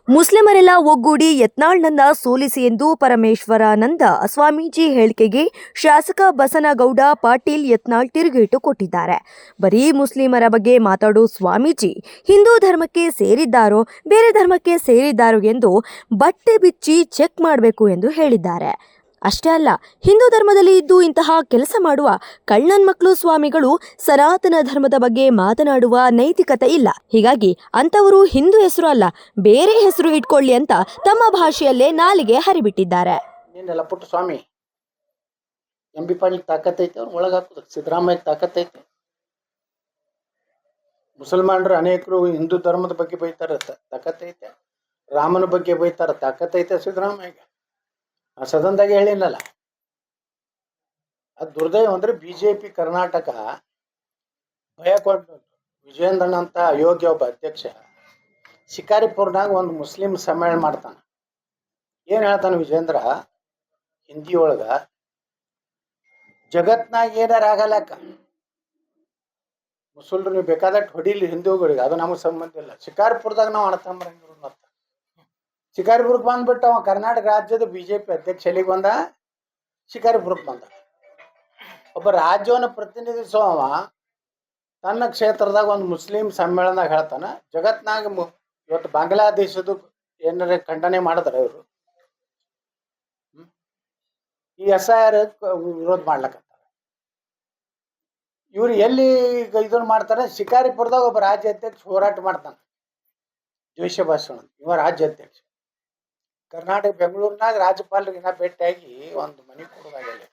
ಮುಸ್ಲಿಮರೆಲ್ಲ ಒಗ್ಗೂಡಿ ಯತ್ನಾಳ್ನನ್ನ ಸೋಲಿಸಿ ಎಂದು ಪರಮೇಶ್ವರಾನಂದ ಸ್ವಾಮೀಜಿ ಹೇಳಿಕೆಗೆ ಶಾಸಕ ಬಸನಗೌಡ ಪಾಟೀಲ್ ಯತ್ನಾಳ್ ತಿರುಗೇಟು ಕೊಟ್ಟಿದ್ದಾರೆ. ಬರೀ ಮುಸ್ಲಿಮರ ಬಗ್ಗೆ ಮಾತಾಡೋ ಸ್ವಾಮೀಜಿ ಹಿಂದೂ ಧರ್ಮಕ್ಕೆ ಸೇರಿದ್ದಾರೋ ಬೇರೆ ಧರ್ಮಕ್ಕೆ ಸೇರಿದ್ದಾರೋ ಎಂದು ಬಟ್ಟೆ ಬಿಚ್ಚಿ ಚೆಕ್ ಮಾಡಬೇಕು ಎಂದು ಹೇಳಿದ್ದಾರೆ. ಅಷ್ಟೇ ಅಲ್ಲ, ಹಿಂದೂ ಧರ್ಮದಲ್ಲಿ ಇದ್ದು ಇಂತಹ ಕೆಲಸ ಮಾಡುವ ಕಳ್ಳನ್ ಮಕ್ಕಳು ಸ್ವಾಮಿಗಳು ಸನಾತನ ಧರ್ಮದ ಬಗ್ಗೆ ಮಾತನಾಡುವ ನೈತಿಕತೆ ಇಲ್ಲ. ಹೀಗಾಗಿ ಅಂತವರು ಹಿಂದೂ ಹೆಸರು ಅಲ್ಲ ಬೇರೆ ಹೆಸರು ಇಟ್ಕೊಳ್ಳಿ ಅಂತ ತಮ್ಮ ಭಾಷೆಯಲ್ಲೇ ನಾಲಿಗೆ ಹರಿಬಿಟ್ಟಿದ್ದಾರೆ. ನೀನೆಲ್ಲ ಪುಟ್ಟ ಸ್ವಾಮಿ ಎಂ.ಬಿ. ಪಾಟೀಲ್ ತಾಕತ್ತೈತೆ, ಅವ್ರು ಒಳಗೆ ಹಾಕೋದಕ್ಕೆ ಸಿದ್ದರಾಮಯ್ಯ ತಾಕತ್ತೈತೆ. ಮುಸಲ್ಮಾನರು ಅನೇಕರು ಹಿಂದೂ ಧರ್ಮದ ಬಗ್ಗೆ ಬೈತಾರೆ, ತಾಕತ್ತೈತೆ. ರಾಮನ ಬಗ್ಗೆ ಬೈತಾರೆ, ತಾಕತ್ತೈತೆ ಸಿದ್ದರಾಮಯ್ಯಗೆ. ಆ ಸದನದಾಗೆ ಹೇಳಿಲ್ಲಲ್ಲ. ಅದು ದುರ್ದೈವ ಅಂದ್ರೆ ಬಿಜೆಪಿ ಕರ್ನಾಟಕ ಭಯ ಕೊಟ್ಟು ವಿಜಯೇಂದ್ರನ್ ಅಂತ ಅಯೋಗ್ಯ ಒಬ್ಬ ಅಧ್ಯಕ್ಷ ಶಿಕಾರಿಪುರ್ನಾಗ ಒಂದು ಮುಸ್ಲಿಂ ಸಮ್ಮೇಳನ ಮಾಡ್ತಾನೆ. ಏನ್ ಹೇಳ್ತಾನೆ ವಿಜೇಂದ್ರ ಹಿಂದಿ ಒಳಗ, ಜಗತ್ನಾಗ ಏನಾರ ಆಗಲಕ್ಕ ಮುಸಲ್ರು ನೀವು ಬೇಕಾದಟ್ಟು ಹೊಡಿಲಿ ಹಿಂದೂಗಳಿಗೆ, ಅದು ನಮಗೆ ಸಂಬಂಧ ಇಲ್ಲ. ಶಿಕಾರಿಪುರದಾಗ ನಾವು ಅಣತಂಬರಂಗಿರು ಅಂತ ಶಿಕಾರಿಪುರಕ್ಕೆ ಬಂದ್ಬಿಟ್ಟು ಅವ ಕರ್ನಾಟಕ ರಾಜ್ಯದ ಬಿಜೆಪಿ ಅಧ್ಯಕ್ಷ ಎಲ್ಲಿಗೆ ಬಂದ? ಶಿಕಾರಿಪುರಕ್ಕೆ ಬಂದ. ಒಬ್ಬ ರಾಜ್ಯವನ್ನು ಪ್ರತಿನಿಧಿಸುವವ ತನ್ನ ಕ್ಷೇತ್ರದಾಗ ಒಂದು ಮುಸ್ಲಿಂ ಸಮ್ಮೇಳನದಾಗ ಹೇಳ್ತಾನ, ಜಗತ್ನಾಗ ಇವತ್ತು ಬಾಂಗ್ಲಾದೇಶದ ಏನಾರ ಖಂಡನೆ ಮಾಡಿದ್ರೆ ಇವರು ಈ SIR ವಿರೋಧ ಮಾಡ್ಲಕತ್ತಾರ. ಇವ್ರು ಎಲ್ಲಿ ಇದನ್ನ ಮಾಡ್ತಾರೆ? ಶಿಕಾರಿಪುರದಾಗ ಒಬ್ಬ ರಾಜ್ಯ ಅಧ್ಯಕ್ಷ ಹೋರಾಟ ಮಾಡ್ತಾನೆ, ದ್ವೇಷ ಭಾಷಣ. ಇವ ರಾಜ್ಯ ಅಧ್ಯಕ್ಷ. ಕರ್ನಾಟಕ ಬೆಂಗಳೂರಿನಾಗ ರಾಜ್ಯಪಾಲರಿಗೆ ಭೇಟಿಯಾಗಿ ಒಂದು ಮನೆ ಕೊಡೋದಾಗಲ್ಲ.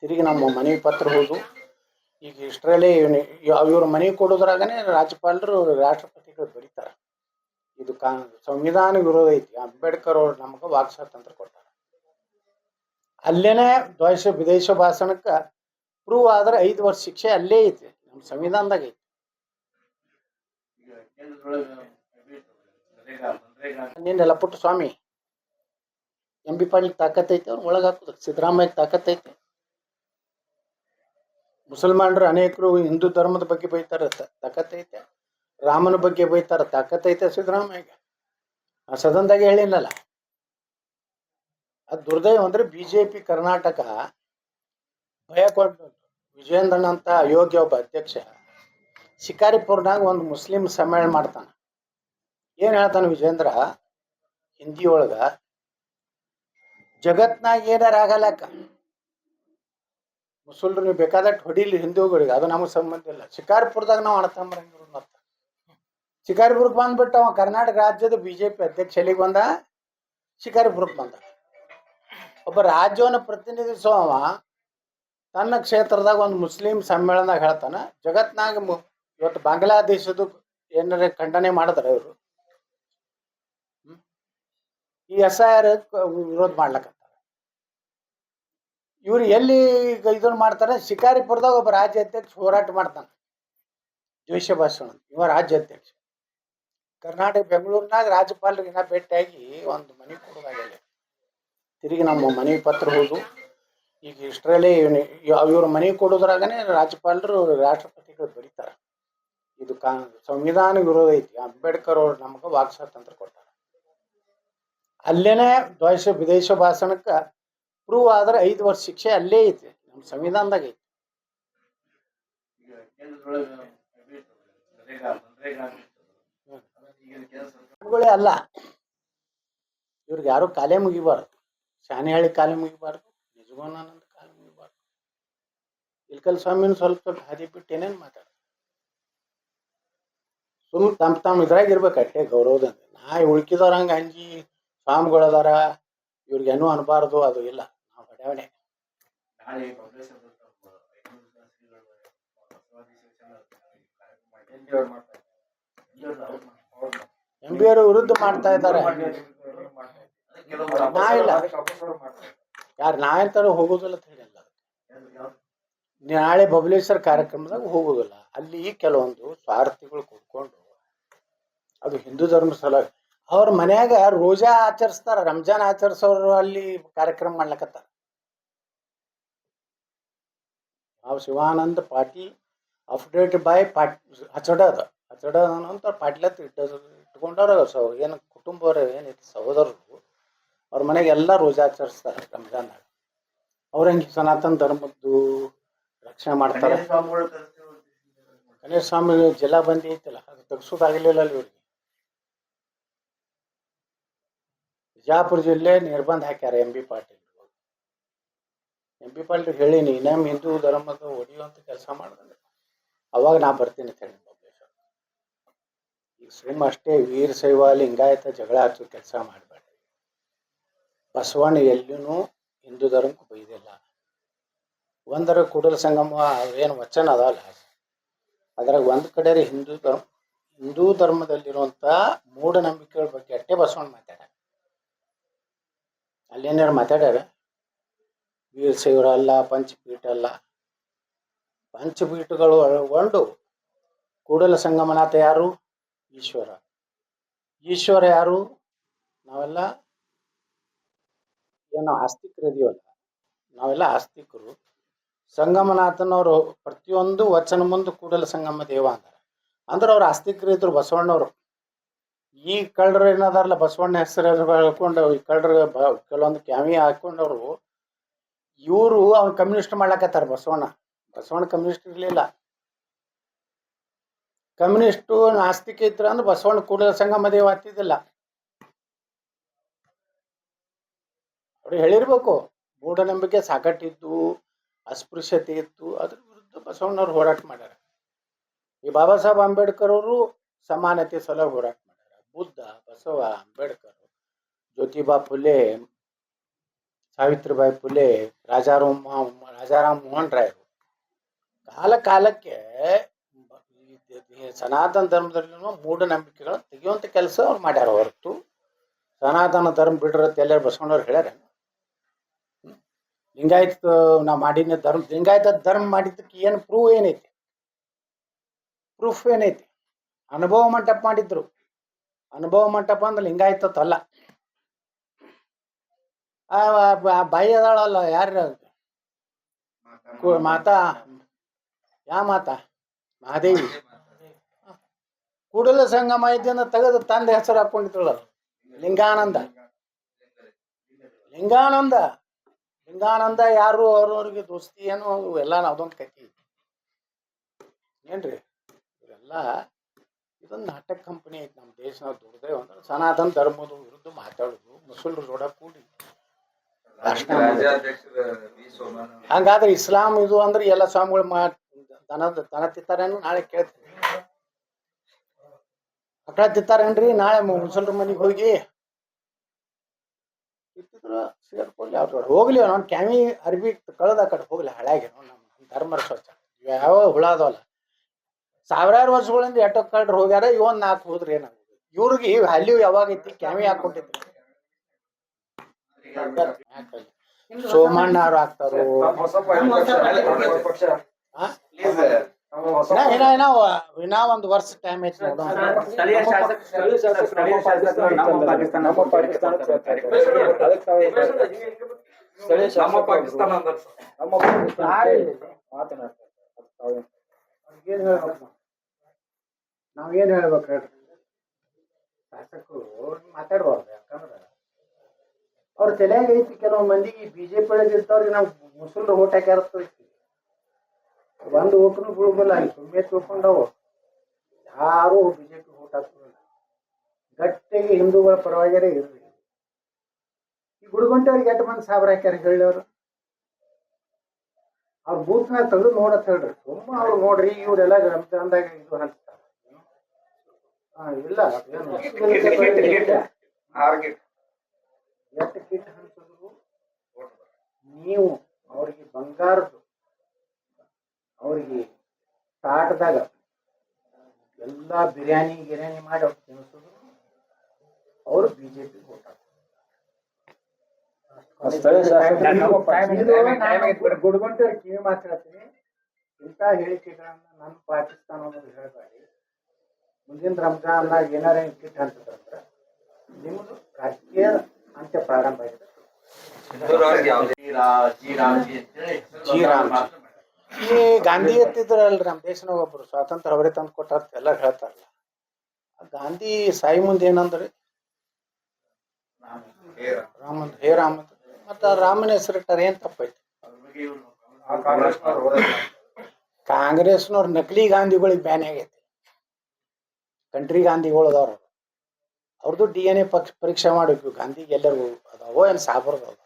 ತಿರುಗಿ ನಮ್ಮ ಮನವಿ ಪತ್ರ ಹೋದು ಈಗ ಇಷ್ಟರಲ್ಲೇ ಇವ್ರ ಮನೆ ಕೊಡೋದ್ರಾಗನೇ ರಾಜ್ಯಪಾಲರು ರಾಷ್ಟ್ರಪತಿಗಳು ಬರೀತಾರೆ. ಇದು ಸಂವಿಧಾನ ವಿರೋಧ ಐತಿ. ಅಂಬೇಡ್ಕರ್ ಅವ್ರು ನಮ್ಗೆ ವಾಕ್ ಸ್ವಾತಂತ್ರ್ಯ ಕೊಡ್ತಾರೆ. ಅಲ್ಲೇನೆ ದ್ವೇಷ ವಿದೇಶ ಭಾಷಣಕ್ಕೆ ಪ್ರೂವ್ ಆದ್ರೆ 5 ವರ್ಷ ಶಿಕ್ಷೆ ಅಲ್ಲೇ ಐತಿ, ನಮ್ಮ ಸಂವಿಧಾನದಾಗ ಐತಿ. ನೀನೆಲ್ಲ ಪುಟ್ಟ ಸ್ವಾಮಿ ಎಂ.ಬಿ. ಪಾಟೀಲ್ ತಾಕತ್ತೈತೆ, ಅವ್ರು ಒಳಗೆ ಹಾಕೋದಕ್ಕೆ ಸಿದ್ದರಾಮಯ್ಯ ತಾಕತ್ತೈತೆ. ಮುಸಲ್ಮಾನರು ಅನೇಕರು ಹಿಂದೂ ಧರ್ಮದ ಬಗ್ಗೆ ಬೈತಾರೆ, ತಾಕತ್ತೈತೆ. ರಾಮನ ಬಗ್ಗೆ ಬೈತಾರೆ, ತಾಕತ್ತೈತೆ ಸಿದ್ದರಾಮಯ್ಯಗೆ. ಆ ಸದನದಾಗೆ ಹೇಳಿಲ್ಲಲ್ಲ. ಅದು ದುರ್ದೈವ ಅಂದ್ರೆ ಬಿಜೆಪಿ ಕರ್ನಾಟಕ ಭಯ ಕೊಟ್ಟು ವಿಜಯೇಂದ್ರನ್ ಅಂತ ಅಯೋಗ್ಯ ಒಬ್ಬ ಅಧ್ಯಕ್ಷ ಶಿಕಾರಿಪುರ್ನಾಗ ಒಂದು ಮುಸ್ಲಿಂ ಸಮ್ಮೇಳನ ಮಾಡ್ತಾನೆ. ಏನ್ ಹೇಳ್ತಾನೆ ವಿಜೇಂದ್ರ ಹಿಂದಿ ಒಳಗ, ಜಗತ್ನಾಗ ಏನಾರ ಆಗಲಕ್ಕ ಮುಸಲ್ರು ನೀವು ಬೇಕಾದಟ್ಟು ಹೊಡಿಲಿ ಹಿಂದೂಗಳಿಗೆ, ಅದು ನಮಗೆ ಸಂಬಂಧ ಇಲ್ಲ. ಶಿಕಾರಿಪುರದಾಗ ನಾವು ಅಣತಂಬರಂಗಿರು ಅಂತ ಶಿಕಾರಿಪುರಕ್ಕೆ ಬಂದ್ಬಿಟ್ಟು ಅವ ಕರ್ನಾಟಕ ರಾಜ್ಯದ ಬಿಜೆಪಿ ಅಧ್ಯಕ್ಷ ಎಲ್ಲಿಗೆ ಬಂದ? ಶಿಕಾರಿಪುರಕ್ಕೆ ಬಂದ. ಒಬ್ಬ ರಾಜ್ಯವನ್ನು ಪ್ರತಿನಿಧಿಸುವವ ತನ್ನ ಕ್ಷೇತ್ರದಾಗ ಒಂದು ಮುಸ್ಲಿಂ ಸಮ್ಮೇಳನದಾಗ ಹೇಳ್ತಾನ, ಜಗತ್ನಾಗ ಇವತ್ತು ಬಾಂಗ್ಲಾದೇಶದ ಏನಾರ ಖಂಡನೆ ಮಾಡಿದ್ರೆ ಇವರು ಈ SIR ವಿರೋಧ ಮಾಡ್ಲಕತ್ತಾರ. ಇವ್ರು ಎಲ್ಲಿ ಇದನ್ನ ಮಾಡ್ತಾರೆ? ಶಿಕಾರಿಪುರದಾಗ ಒಬ್ಬ ರಾಜ್ಯ ಅಧ್ಯಕ್ಷ ಹೋರಾಟ ಮಾಡ್ತಾನೆ, ದ್ವೇಷ ಭಾಷಣ. ಇವ ರಾಜ್ಯ ಅಧ್ಯಕ್ಷ. ಕರ್ನಾಟಕ ಬೆಂಗಳೂರಿನಾಗ ರಾಜ್ಯಪಾಲರಿಗೆ ಭೇಟಿಯಾಗಿ ಒಂದು ಮನೆ ಕೊಡೋದಾಗಲ್ಲ. ತಿರುಗಿ ನಮ್ಮ ಮನವಿ ಪತ್ರ ಹೋದು ಈಗ ಇಷ್ಟರಲ್ಲೇ ಇವ್ರ ಮನೆ ಕೊಡೋದ್ರಾಗನೇ ರಾಜ್ಯಪಾಲರು ರಾಷ್ಟ್ರಪತಿಗಳು ಬರೀತಾರೆ. ಇದು ಸಂವಿಧಾನ ವಿರೋಧ ಐತಿ. ಅಂಬೇಡ್ಕರ್ ಅವ್ರು ನಮ್ಗೆ ವಾಕ್ ಸ್ವಾತಂತ್ರ್ಯ ಕೊಡ್ತಾರೆ. ಅಲ್ಲೇನೆ ದ್ವೇಷ ವಿದೇಶ ಭಾಷಣಕ್ಕೆ ಪ್ರೂವ್ ಆದ್ರೆ 5 ವರ್ಷ ಶಿಕ್ಷೆ ಅಲ್ಲೇ ಐತಿ, ನಮ್ಮ ಸಂವಿಧಾನದಾಗ ಐತಿ. ಅಲ್ಲ, ಇವ್ರಿಗೆ ಯಾರು ಕಾಲೇ ಮುಗಿಬಾರ್ದು. ಶಾನೆಹಳ್ಳಿ ಕಾಲೇ ಮುಗಿಬಾರ್ದು, ನಿಜಗುಣಾನಂದ ಕಾಲೇ ಮುಗಿಬಾರ್ದು. ಇಲ್ಕಲ್ ಸ್ವಾಮಿನ ಸ್ವಲ್ಪ ಹಾದಿ ಬಿಟ್ಟು ಏನೇನು ಮಾತಾಡ ಸುಮ್ ತಮ್ಮ ಇದ್ರಾಗ ಇರ್ಬೇಕಟ್ಟೆ ಗೌರವದಿಂದ. ನಾ ಉಳ್ಕಿದವ್ರ ಹಂಗ ಅಂಜಿ ಸ್ವಾಮಿಗಳದಾರ ಇವ್ರಿಗೇನು ಅನ್ಬಾರ್ದು, ಅದು ಇಲ್ಲ. ನಾವು ಬಡವಣೆ MB ಅವರು ವಿರುದ್ಧ ಮಾಡ್ತಾ ಇದ್ದಾರೆ. ನಾ ಇಲ್ಲ, ಯಾರು ನಾ ಎಂತಾರು ಹೋಗೋದಿಲ್ಲ ಅಂತ ಹೇಳಿಲ್ಲ. ನಾಳೆ ಬಬಲೇಶ್ವರ ಕಾರ್ಯಕ್ರಮದಾಗ ಹೋಗೋದಿಲ್ಲ. ಅಲ್ಲಿ ಕೆಲವೊಂದು ಸ್ವಾರ್ಥಿಗಳು ಕೂತ್ಕೊಂಡು ಅದು ಹಿಂದೂ ಧರ್ಮ ಸಲುವಾಗಿ ಅವ್ರ ಮನ್ಯಾಗ ರೋಜಾ ಆಚರಿಸ್ತಾರ, ರಂಜಾನ್ ಆಚರಿಸೋರು ಅಲ್ಲಿ ಕಾರ್ಯಕ್ರಮ ಮಾಡ್ಲಕತ್ತಾರ. ನಾವು ಶಿವಾನಂದ ಪಾಟೀಲ್ ಅಫಿಡೇವಿಟ್ ಬೈ ಹಚಡ ಅಂತ ಪಾಟೀಲ ಇಟ್ಕೊಂಡವ್ರ ಏನು ಕುಟುಂಬವರು ಏನೈತಿ ಸಹೋದರರು ಅವ್ರ ಮನೆಗೆ ಎಲ್ಲ ರೋಜಾ ಆಚರಿಸ್ತಾರೆ ರಂಜಾನ್ದಾಗ. ಅವ್ರ ಹಂಗೆ ಸನಾತನ ಧರ್ಮದ್ದು ರಕ್ಷಣೆ ಮಾಡ್ತಾರೆ. ಗಣೇಶ ಸ್ವಾಮಿ ಜಲಾಬಂದಿ ಐತಲ್ಲ ಅದು ತೆಗ್ಸೋದಾಗಲಿಲ್ಲ ಅಲ್ಲಿ ಇವ್ರಿಗೆ. ಬಿಜಾಪುರ ಜಿಲ್ಲೆ ನಿರ್ಬಂಧ ಹಾಕ್ಯಾರ ಎಂ ಬಿ ಪಾಟೀಲ್ ಹೇಳೀನಿ ನಮ್ಮ ಹಿಂದೂ ಧರ್ಮದ ಒಡೆಯುವಂತ ಕೆಲಸ ಮಾಡಿದ್ರೆ ಅವಾಗ ನಾ ಬರ್ತೀನಿ ಅಂತ ಹೇಳಿ. ಈಗ ಸುಮ್ಮ ಅಷ್ಟೇ ವೀರಶೈವ ಲಿಂಗಾಯತ ಜಗಳ ಹಚ್ಚೋ ಕೆಲಸ ಮಾಡಬೇಡ್ರಿ. ಬಸವಣ್ಣ ಎಲ್ಲಿನೂ ಹಿಂದೂ ಧರ್ಮಕ್ಕೆ ಬೈದಿಲ್ಲ. ಒಂದರ ಕೂಡಲ ಸಂಗಮ ಏನು ವಚನ ಅದಲ್ಲ, ಅದ್ರಾಗ ಒಂದು ಕಡೆ ಹಿಂದೂ ಧರ್ಮದಲ್ಲಿರುವಂಥ ಮೂಢನಂಬಿಕೆಗಳ ಬಗ್ಗೆ ಅಷ್ಟೇ ಬಸವಣ್ಣ ಮಾತಾಡ್ಯಾರ. ಅಲ್ಲೇನಾರು ಮಾತಾಡ್ಯಾರ? ವೀರಶೈವರ ಅಲ್ಲ, ಪಂಚಪೀಠ ಅಲ್ಲ. ಪಂಚಪೀಠಗಳು ಒಳಗೊಂಡು ಕೂಡಲ ಸಂಗಮನಾಥ ಯಾರು? ಈಶ್ವರ. ಈಶ್ವರ ಯಾರು? ನಾವೆಲ್ಲ ಏನೋ ಆಸ್ತಿಕರು ಇದೀವಲ್ಲ, ನಾವೆಲ್ಲ ಆಸ್ತಿಕರು. ಸಂಗಮನಾಥನವರು ಪ್ರತಿಯೊಂದು ವಚನ ಮುಂದೆ ಕೂಡಲ ಸಂಗಮ ದೇವ ಅಂತಾರೆ. ಅಂದ್ರೆ ಅವ್ರು ಆಸ್ತಿಕರು ಇದ್ರು ಬಸವಣ್ಣವರು. ಈ ಕಳ್ಳರು ಏನದಾರಲ್ಲ ಬಸವಣ್ಣ ಹೆಸರು ಹೇಳ್ಕೊಂಡು ಈ ಕಳ್ಳರು ಕೆಲವೊಂದು ಕ್ಯಾಮಿ ಹಾಕೊಂಡವರು ಇವರು ಅವ್ನು ಕಮ್ಯುನಿಸ್ಟ್ ಮಾಡ್ಲಕತ್ತಾರ. ಬಸವಣ್ಣ ಕಮ್ಯುನಿಸ್ಟ್ ಇರಲಿಲ್ಲ. ಕಮ್ಯುನಿಸ್ಟು ನಾಸ್ತಿಕ ಇದ್ರು ಅಂದ್ರೆ ಬಸವಣ್ಣ ಕೂಡಲ ಸಂಗಮ ದೇವ ಆಗ್ತಿದ್ದಿಲ್ಲ. ಅವ್ರು ಹೇಳಿರ್ಬೇಕು ಮೂಢನಂಬಿಕೆ ಸಾಕಟ್ಟಿದ್ದು, ಅಸ್ಪೃಶ್ಯತೆ ಇತ್ತು, ಅದ್ರ ವಿರುದ್ಧ ಬಸವಣ್ಣವ್ರು ಹೋರಾಟ ಮಾಡ್ಯಾರ. ಈ ಬಾಬಾ ಸಾಹೇಬ್ ಅಂಬೇಡ್ಕರ್ ಅವರು ಸಮಾನತೆ ಸಲುವಾಗಿ ಹೋರಾಟ ಮಾಡ್ಯಾರ. ಬುದ್ಧ, ಬಸವ, ಅಂಬೇಡ್ಕರ್, ಜ್ಯೋತಿಬಾ ಫುಲೆ, ಸಾವಿತ್ರಿಬಾಯಿ ಫುಲೆ, ರಾಜಾರಾಮ್ ಮೋಹನ್ ರಾಯರು ಕಾಲಕ್ಕೆ ಸನಾತನ ಧರ್ಮದಲ್ಲಿನೂ ಮೂಢನಂಬಿಕೆಗಳು ತೆಗೆಯುವಂಥ ಕೆಲಸ ಅವ್ರು ಮಾಡ್ಯಾರ. ಹೊರತು ಸನಾತನ ಧರ್ಮ ಬಿಡ್ರತ್ತೆ ಎಲ್ಲರೂ ಬಸವಣ್ಣವ್ರು ಹೇಳ್ಯಾರ. ಲಿಂಗಾಯತ ನಾವು ಮಾಡಿನ ಲಿಂಗಾಯತ ಧರ್ಮ ಮಾಡಿದ್ದಕ್ಕೆ ಏನು ಪ್ರೂಫ್ ಏನೈತಿ? ಅನುಭವ ಮಂಟಪ ಮಾಡಿದ್ರು. ಅನುಭವ ಮಂಟಪ ಅಂದ್ರೆ ಲಿಂಗಾಯತಲ್ಲ. ಬಾಯಿ ಅದಾಳಲ್ಲ ಯಾರ ಮಾತಾ? ಮಾತಾ? ಮಹಾದೇವಿ. ಕೂಡಲ ಸಂಗಮ ಇದನ್ನ ತೆಗೆದು ತಂದೆ ಹೆಸರು ಹಾಕೊಂಡಿದ್ದಳು ಲಿಂಗಾನಂದ. ಯಾರು ಅವ್ರವ್ರಿಗೆ ದೋಸ್ತಿ ಏನು ಎಲ್ಲ ನಾವ್ದೊಂದು ಕತಿ ಏನ್ರಿ? ಇವರೆಲ್ಲ ಇದೊಂದು ನಾಟಕ ಕಂಪನಿ ಐತಿ ನಮ್ಮ ದೇಶದ. ದುರ್ದೈವ ಅಂದ್ರೆ ಸನಾತನ ಧರ್ಮದ ವಿರುದ್ಧ ಮಾತಾಡೋದು, ಮುಸಲ್ರು ರೋಡ ಕೂಡಿ. ಹಂಗಾದ್ರೆ ಇಸ್ಲಾಂ ಇದು ಅಂದ್ರೆ ಎಲ್ಲ ಸ್ವಾಮಿಗಳು ದನ ತಿಂತಾರೇನು? ನಾಳೆ ಕೇಳ್ತೀನಿ. ಮಕ್ಕಳ ತಿಂತಾರೇನ್ರಿ? ನಾಳೆ ಮುಸಲ್ರ ಮನೆಗೆ ಹೋಗಿ ಇತ್ತಿದ್ರು ಸೇರ್ಕೊಳ್ಳಿ. ಅವ್ರ ಹೋಗ್ಲಿ, ನಾನು ಕ್ಯಾಮಿ ಅರ್ಬಿ ಕಳೆದ ಕಡೆ ಹೋಗ್ಲಿ, ಹಳಾಗೇನು ನಮ್ಮ ಧರ್ಮ ಸ್ವಚ್ಛ. ಯಾವ ಹುಳ ಅದಾವಲ್ಲ, ಸಾವಿರಾರು ವರ್ಷಗಳಿಂದ ಎಷ್ಟೋ ಕಳ್ರು ಹೋಗ್ಯಾರ. ಇವನ್ 4 ಹೋದ್ರೆ ಏನಾಗುತ್ತೆ? ಇವ್ರಿಗೆ ವ್ಯಾಲ್ಯೂ ಯಾವಾಗ ಐತಿ? ಕ್ಯಾಮಿ ಹಾಕೊಂಡಿದ್ರು. ಸೋಮಣ್ಣ ಅವ್ರು ಆಗ್ತಾರು. ಇನ್ನ ಒಂದು ವರ್ಷ ಟೈಮ್ ಐತಿ ನೋಡೋಣ. ನಾವೇನ್ ಹೇಳ್ಬೇಕು ಹೇಳ್ರಿ? ಶಾಸಕರು ಮಾತಾಡ್ಬಾರ್ದು. ಯಾಕಂದ್ರೆ ಅವ್ರ ತಲೆಯಾಗ ಐತಿ ಕೆಲವೊಂದು ಮಂದಿಗೆ ಬಿಜೆಪಿ ಒಳಗೆ ಇರ್ತಾವ್ರಿಗೆ ನಾವು ಮುಸಲ್ರು ಓಟ್ ಹಾಕ್ಯಾರತ್ತೈತಿ. ಒಂದು ಓಟ್ನು ಬೀಳಬಲ್ಲ. ಸುಮ್ಮನೆ ತಿಳ್ಕೊಂಡವು ಯಾರು ಬಿಜೆಪಿ ಓಟ್ ಹಾಕ್ತಿಲ್ಲ. ಗಟ್ಟಿಗೆ ಹಿಂದೂಗಳ ಪರವಾಗಿರೇ ಇರ್ರಿ. ಈ ಗುಡಿಗೊಂಟವ್ರಿಗೆ 8 ಮಂದಿ ಸಾವಿರ ಹಾಕ್ಯಾರ ಹೇಳಿದವ್ರು. ಅವ್ರ ಬೂತ್ನಾಗ ತೆಗೆದು ನೋಡತ್ ಹೇಳ್ರಿ. ಸುಮ್ಮ ಅವ್ರು ನೋಡ್ರಿ, ಇವ್ರೆಲ್ಲ ರಂಜಾನ್ದಾಗ ಇದು ಹಂಚ್ತಾರೆ. ಇಲ್ಲ ಎಷ್ಟು ಕಿಟ್ ಹಂಚಿದ್ರು ನೀವು ಅವ್ರಿಗೆ ಬಂಗಾರದ್ದು, ಅವ್ರಿಗೆ ತಾಟದಾಗ ಎಲ್ಲ ಬಿರಿಯಾನಿ ಮಾಡಿ ಅವ್ರು ತಿನ್ನಿಸಿದ್ರು ಅವ್ರು ಬಿಜೆಪಿ ಓಟ್ ಹಾಕ್ತಾರೆ. ಗುಡ್ಗೊಂಟವ್ರು ಕಿವಿ ಮಾತಾಡ್ತೀನಿ. ಇಂಥ ಹೇಳಿಕೆಗಳನ್ನ ನಮ್ಮ ಪಾಕಿಸ್ತಾನ ಅನ್ನೋದು ಹೇಳಬೇಡಿ. ಮುಂದಿನ ರಂಜಾನ್ದಾಗ ಏನಾರ ಕಿಟ್ ಹಂಚಿದ್ರಂದ್ರೆ ನಿಮ್ಮದು ರಾಜಕೀಯ ಅಂತ್ಯ ಪ್ರಾರಂಭ ಆಗಿದೆ. ಈ ಗಾಂಧಿ ಎತ್ತಿದ್ರಲ್ರಿ ನಮ್ಮ ದೇಶನಾಗ ಒಬ್ರು ಸ್ವಾತಂತ್ರ್ಯ ಅವರೇ ತಂದು ಕೊಟ್ಟಾರ ಎಲ್ಲ ಹೇಳ್ತಾರಲ್ಲ. ಗಾಂಧಿ ಸಾಯಿ ಮುಂದೆ ಏನಂದ್ರಿ? ರಾಮಂದ್ರ ಹೇ ರಾಮಂದ್ರ ಮತ್ತು ರಾಮನ ಹೆಸರಿಟ್ಟಾರ ಏನು ತಪ್ಪೈತಿ? ಕಾಂಗ್ರೆಸ್ನವ್ರು ನಕಲಿ ಗಾಂಧಿಗಳಿಗೆ ಬ್ಯಾನ್ ಆಗೈತಿ. ಕಂಟ್ರಿ ಗಾಂಧಿಗಳು ಅದಾವ್ರು, ಅವ್ರದ್ದು DNA ಪರೀಕ್ಷೆ ಮಾಡಬೇಕು. ಗಾಂಧಿಗೆ ಎಲ್ಲರಿಗೂ ಅದಾವೋ ಏನು ಸಾಬ್ರದ್ದು ಅದಾವ.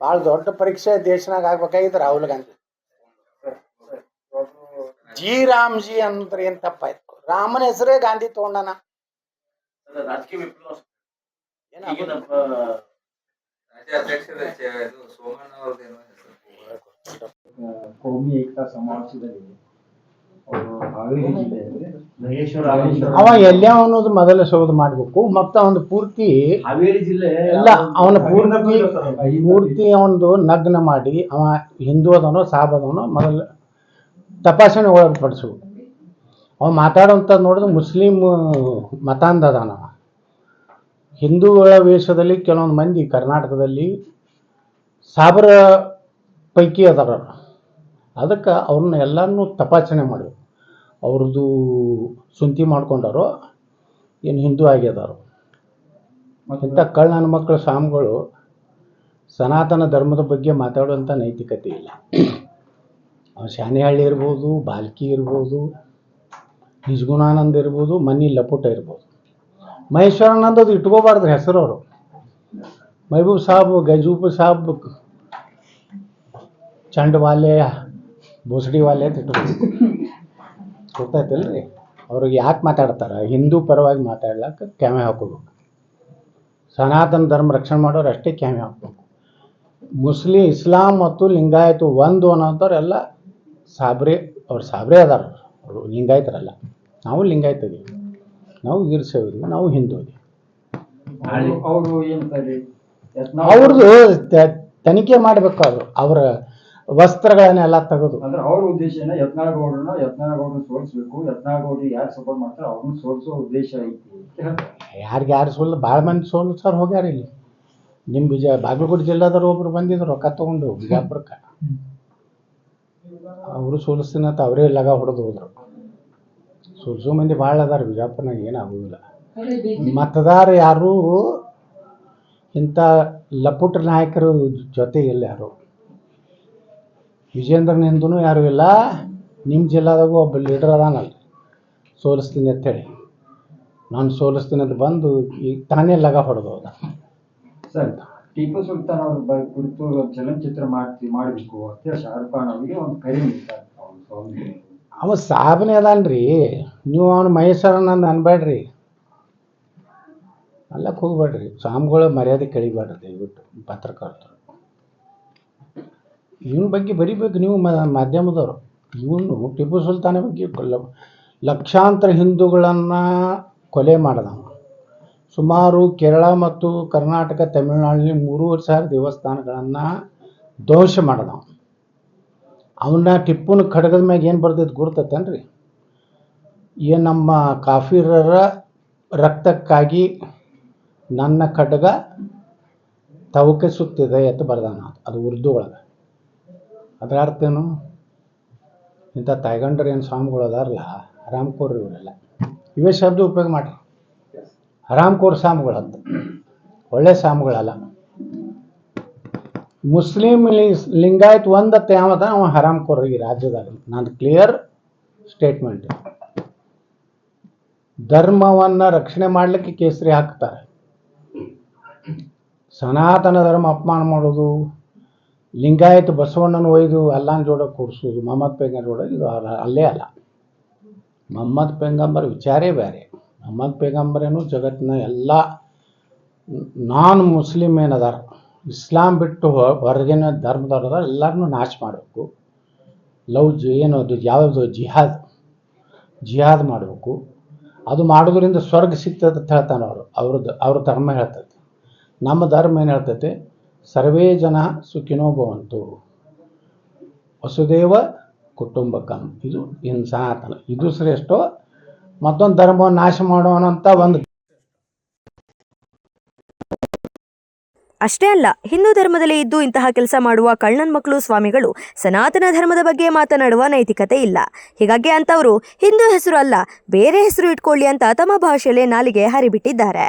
ಭಾಳ ದೊಡ್ಡ ಪರೀಕ್ಷೆ ದೇಶನಾಗ ಆಗ್ಬೇಕಾಗಿತ್ತು ರಾಹುಲ್ ಗಾಂಧಿ. ರಾಮ್ಜಿ ಅಂದ್ರೆ ಏನ್ ತಪ್ಪಾಯ್ತು? ರಾಮನ ಹೆಸರೇ ಗಾಂಧಿ ತಗೊಂಡನ. ರಾಜಕೀಯ ವಿಪ್ಲವ ಕೋಮಿ ಏಕತಾ ಸಮಾವೇಶದಲ್ಲಿ ಹಾವೇರಿ ಜಿಲ್ಲೆ ಅವ ಎಲ್ಲ ಅನ್ನೋದು ಮೊದಲ ಶೋಧ ಮಾಡ್ಬೇಕು. ಮತ್ತ ಅವನು ಪೂರ್ತಿ ಹಾವೇರಿ ಜಿಲ್ಲೆ ಎಲ್ಲ ಅವನ ಪೂರ್ತಿ ಅವನದು ನಗ್ನ ಮಾಡಿ ಅವ ಹಿಂದೂ ಅದನೋ ಸಾಬ್ ಅದನೋ ಮೊದಲು ತಪಾಸಣೆ ಒಳಪಡಿಸ್ಬೇಕು. ಅವ ಮಾತಾಡೋಂಥದ್ದು ನೋಡಿದ್ರೆ ಮುಸ್ಲಿಂ ಮತಾಂಧ ಅದಾನವ. ಹಿಂದೂಗಳ ವೇಷದಲ್ಲಿ ಕೆಲವೊಂದು ಮಂದಿ ಕರ್ನಾಟಕದಲ್ಲಿ ಸಾಬರ ಪೈಕಿ ಅದಾರ. ಅದಕ್ಕೆ ಅವ್ರನ್ನ ಎಲ್ಲರನ್ನೂ ತಪಾಸಣೆ ಮಾಡಬೇಕು. ಅವ್ರದ್ದು ಸುಂತಿ ಮಾಡ್ಕೊಂಡಾರೋ ಏನು ಹಿಂದೂ ಆಗ್ಯದಾರೋ. ಇಂಥ ಕಳ್ಳನ ಮಕ್ಕಳು ಸ್ವಾಮಿಗಳು ಸನಾತನ ಧರ್ಮದ ಬಗ್ಗೆ ಮಾತಾಡುವಂಥ ನೈತಿಕತೆ ಇಲ್ಲ. ಶಾನಿಹಳ್ಳಿ ಇರ್ಬೋದು, ಬಾಲ್ಕಿ ಇರ್ಬೋದು, ನಿಜಗುಣಾನಂದ ಇರ್ಬೋದು, ಮನಿ ಲಪುಟ ಇರ್ಬೋದು. ಮಹೇಶ್ವರಾನಂದ ಅದು ಇಟ್ಕೋಬಾರ್ದು ಹೆಸರು. ಅವರು महबूब साहब गजूप साहब ಚಂಡ ವಾಲೆ ಭೋಸಡಿ ವಾಲೆ ಅಂತ ಗೊತ್ತಾಯ್ತಲ್ರಿ. ಅವ್ರಿಗೆ ಯಾಕೆ ಮಾತಾಡ್ತಾರೆ? ಹಿಂದೂ ಪರವಾಗಿ ಮಾತಾಡ್ಲಿಕ್ಕೆ ಕ್ಯಾಮೆ ಹಾಕೋಬೇಕು. ಸನಾತನ ಧರ್ಮ ರಕ್ಷಣೆ ಮಾಡೋರು ಅಷ್ಟೇ ಕ್ಯಾಮೆ ಹಾಕ್ಬೇಕು. ಇಸ್ಲಾಂ ಮತ್ತು ಲಿಂಗಾಯತು ಒಂದು ಅನ್ನೋಂಥವ್ರು ಎಲ್ಲ ಸಾಬ್ರೆ. ಅವ್ರು ಸಾಬ್ರೆ ಅದಾರ, ಅವರು ಲಿಂಗಾಯತರಲ್ಲ. ನಾವು ಲಿಂಗಾಯತ ಇದೀವಿ, ನಾವು ವೀರಶೈವ ಇದೀವಿ, ನಾವು ಹಿಂದೂ ಇದೀವಿ. ಅವರು ಏನಂತಾರೆ, ಅವ್ರದ್ದು ತನಿಖೆ ಮಾಡಬೇಕಾದ್ರು ಅವರ ವಸ್ತ್ರಗಳನ್ನೆಲ್ಲ ತೆಗೆದು. ಅಂದ್ರೆ ಅವ್ರ ಉದ್ದೇಶ ಏನ, ಯತ್ನಾಳಗೌಡ್ರನ್ನ ಸೋಲಿಸ್ಬೇಕು, ಯತ್ನಾಳಗೌಡ್ರಿಗೆ ಯಾರು ಸಪೋರ್ಟ್ ಮಾಡ್ತಾರೆ ಅವ್ರನ್ನ ಸೋಲಿಸೋ ಉದ್ದೇಶ ಐತಿ. ಯಾರು ಭಾಳ ಮಂದಿ ಸೋಲ್ಸರ್ ಹೋಗ್ಯಾರ. ಇಲ್ಲಿ ನಿಮ್ಮ ಬಾಗಲಕೋಟೆ ಜಿಲ್ಲಾದವ್ರು ಒಬ್ರು ಬಂದಿದ್ರು ರೊಕ್ಕ ತಗೊಂಡು ಬಿಜಾಪುರಕ್ಕೆ. ಅವರು ಸೋಲಿಸ್ತೀನಿ ಅಂತ ಅವರೇ ಲಗ ಹೊಡೆದು ಹೋದ್ರು. ಸೋಲ್ಸೋ ಮಂದಿ ಭಾಳ ಅದಾರ ಬಿಜಾಪುರನಾಗ, ಏನಾಗೋದಿಲ್ಲ. ಮತದಾರ ಯಾರು ಇಂಥ ಲಪುಟ ನಾಯಕರು ಜೊತೆ ಇಲ್ಲ ಯಾರು. ವಿಜೇಂದ್ರನಿಂದನೂ ಯಾರು ಇಲ್ಲ. ನಿಮ್ಮ ಜಿಲ್ಲಾದಾಗೂ ಒಬ್ಬ ಲೀಡರ್ ಅದಾನಲ್ಲ, ಸೋಲಿಸ್ತೀನಿ ಅಂತೇಳಿ. ನಾನು ಸೋಲಿಸ್ತೀನಿ ಅಂತ ಬಂದು ಈಗ ತಾನೇ ಲಗ ಹೊಡೆದು ಹೋದ. ಸರ್, ಟಿಪ್ಪು ಸುಲ್ತಾನ್ ಅವ್ರ ಕುರಿತು ಚಲನಚಿತ್ರ ಮಾಡಬೇಕು ಅಂತ ಶಾರುಖ್ ಖಾನ್ ಅವರಿಗೆ ಒಂದು ಕರೆ ನೀಡ್ತಾರೆ. ಅವ ಸಾಬನೇ ಅದಾನ್ರಿ. ನೀವು ಅವನು ಮಹೇಶ್ವರನಂದು ಅನ್ಬೇಡ್ರಿ, ಅಲ್ಲಕ್ಕೆ ಹೋಗ್ಬೇಡ್ರಿ. ಸ್ವಾಮಿಗಳ ಮರ್ಯಾದೆ ಕಳಿಬೇಡ್ರಿ ದಯವಿಟ್ಟು ಪತ್ರಕರ್ತರು. ಇವನ ಬಗ್ಗೆ ಬರಿಬೇಕು ನೀವು ಮಾಧ್ಯಮದವರು. ಇವನು ಟಿಪ್ಪು ಸುಲ್ತಾನ ಬಗ್ಗೆ ಲಕ್ಷಾಂತರ ಹಿಂದೂಗಳನ್ನು ಕೊಲೆ ಮಾಡಿದ. ಸುಮಾರು ಕೇರಳ ಮತ್ತು ಕರ್ನಾಟಕ, ತಮಿಳುನಾಡಿನಲ್ಲಿ 3,500 ದೇವಸ್ಥಾನಗಳನ್ನು ಧ್ವಂಸ ಮಾಡಿದ. ಅವನ್ನ ಟಿಪ್ಪುನ ಖಡ್ಗದ ಮ್ಯಾಗ ಏನು ಬರ್ದಿದ್ದು ಗುರ್ತೈತೇನ್ರಿ? ಏನು ನಮ್ಮ ಕಾಫಿರರ ರಕ್ತಕ್ಕಾಗಿ ನನ್ನ ಖಡ್ಗ ತವಕೆ ಸುತ್ತಿದೆ ಅಂತ ಬರ್ದಾನ. ಅದು ಉರ್ದು ಒಳಗೆ. ಅದರ ಅರ್ಥ ಏನು? ಇಂಥ ತಾಯ್ಗಂಡ್ರು ಏನು ಸ್ವಾಮಿಗಳು ಅದಾರಲ್ಲ, ಹರಾಮ್ಕೋರ್ ಇವರೆಲ್ಲ ಇವೇ ಶಬ್ದ ಉಪಯೋಗ ಮಾಡ್ರಿ. ಹರಾಮ್ಕೋರ್ ಸ್ವಾಮಿಗಳು ಅಂತ, ಒಳ್ಳೆ ಸ್ವಾಮಿಗಳಲ್ಲ. ಮುಸ್ಲಿಂ ಲಿಂಗಾಯತ್ ಒಂದತ್ತ ಯಾವತ್ತ ಅವ ಹರಾಮ್ಕೋರ್ ಈ ರಾಜ್ಯದಾಗ. ನಾನು ಕ್ಲಿಯರ್ ಸ್ಟೇಟ್ಮೆಂಟ್. ಧರ್ಮವನ್ನು ರಕ್ಷಣೆ ಮಾಡಲಿಕ್ಕೆ ಕೇಸರಿ ಹಾಕ್ತಾರೆ. ಸನಾತನ ಧರ್ಮ ಅಪಮಾನ ಮಾಡೋದು, ಲಿಂಗಾಯತ್ ಬಸವಣ್ಣನ ಒಯ್ದು ಅಲ್ಲಾನ ಜೋಡ ಕೂಡಿಸೋದು, ಮೊಹಮ್ಮದ್ ಪೈಗಂಬರ್ ಜೋಡ, ಇದು ಅಲ್ಲೇ ಅಲ್ಲ. ಮೊಹಮ್ಮದ್ ಪೈಗಂಬರ್ ವಿಚಾರೇ ಬೇರೆ. ಮೊಹಮ್ಮದ್ ಪೈಗಂಬರೇನು ಜಗತ್ತಿನ ಎಲ್ಲ ನಾನ್ ಮುಸ್ಲಿಮ್ ಏನದಾರ, ಇಸ್ಲಾಂ ಬಿಟ್ಟು ಹೊರಗಿನ ಧರ್ಮದವ್ರು ಅದಾರ, ಎಲ್ಲರನ್ನೂ ನಾಶ ಮಾಡಬೇಕು. ಏನದು ಯಾವುದು ಜಿಹಾದ್ ಮಾಡಬೇಕು. ಅದು ಮಾಡೋದ್ರಿಂದ ಸ್ವರ್ಗ ಸಿಗ್ತದೆ ಅಂತ ಹೇಳ್ತಾನೆ ಅವ್ರ ಧರ್ಮ ಹೇಳ್ತೈತೆ. ನಮ್ಮ ಧರ್ಮ ಏನು ಹೇಳ್ತೈತೆ? ಸರ್ವೇ ಜನ ಸುಖಿನೋ ಭವಂತು ವಸುದೇವ ಕುಟುಂಬಕಂ. ಇದು ಇನ್ನು ಸನಾತನ, ಇದು ಶ್ರೇಷ್ಠ. ಮತ್ತೊಂದು ಧರ್ಮವನ್ನು ನಾಶ ಮಾಡೋಣಂತ ಒಂದು. ಅಷ್ಟೇ ಅಲ್ಲ, ಹಿಂದೂ ಧರ್ಮದಲ್ಲಿ ಇದ್ದು ಇಂತಹ ಕೆಲಸ ಮಾಡುವ ಕಳ್ಳನ ಮಕ್ಕಳು ಸ್ವಾಮಿಗಳು ಸನಾತನ ಧರ್ಮದ ಬಗ್ಗೆ ಮಾತನಾಡುವ ನೈತಿಕತೆ ಇಲ್ಲ. ಹೀಗಾಗಿ ಅಂತವರು ಹಿಂದೂ ಹೆಸರು ಅಲ್ಲ ಬೇರೆ ಹೆಸರು ಇಟ್ಕೊಳ್ಳಿ ಅಂತ ತಮ್ಮ ಭಾಷೆಯಲ್ಲೇ ನಾಲಿಗೆ ಹರಿಬಿಟ್ಟಿದ್ದಾರೆ.